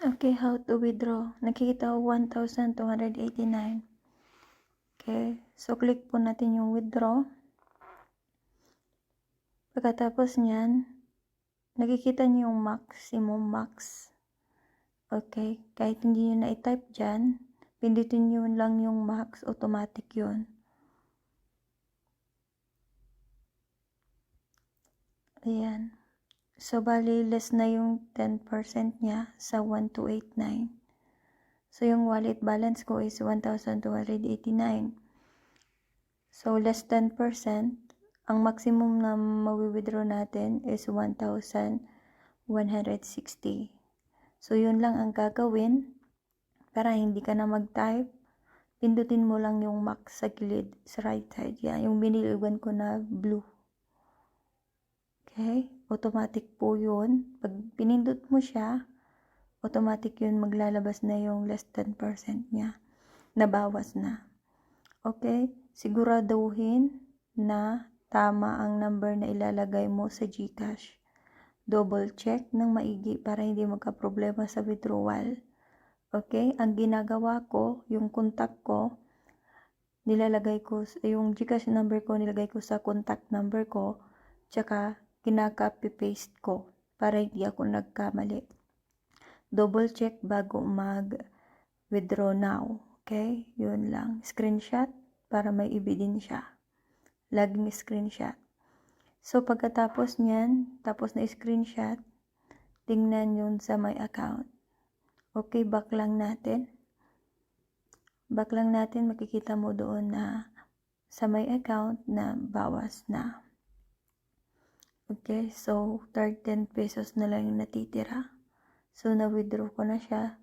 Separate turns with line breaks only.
Okay, how to withdraw. Nakikita ko 1,289. Okay, so click po natin yung withdraw. Pagkatapos niyan, nakikita niyo yung maximum max. Okay, kahit hindi nyo na-type dyan, pindutin nyo lang yung max, automatic yun. Ayan. So, bali, less na yung 10% niya sa 1,289. So, yung wallet balance ko is 1,289. So, less 10%, ang maximum na mawi-withdraw natin is 1,160. So, yun lang ang gagawin para hindi ka na mag-type. Pindutin mo lang yung max sa gilid, sa right side. Yan, yung biniliwan ko na blue. Okay? Automatic po yun. Pag pinindot mo siya, automatic yun maglalabas na yung less 10% niya. Nabawas na. Okay? Siguraduhin na tama ang number na ilalagay mo sa GCash. Double check ng maigi para hindi magka-problema sa withdrawal. Okay? Ang ginagawa ko, yung contact ko, nilalagay ko, yung GCash number ko, nilagay ko sa contact number ko, tsaka kinaka-paste ko para hindi ako nagkamali. Double check bago mag-withdraw now. Okay? Yun lang. Screenshot para may ebidensya. Laging screenshot. So, pagkatapos niyan, tapos na screenshot, tingnan yun sa my account. Okay, back lang natin. Back lang natin, makikita mo doon na sa my account na bawas na. Okay, so 10 pesos na lang yung natitira. So, na-withdraw ko na siya.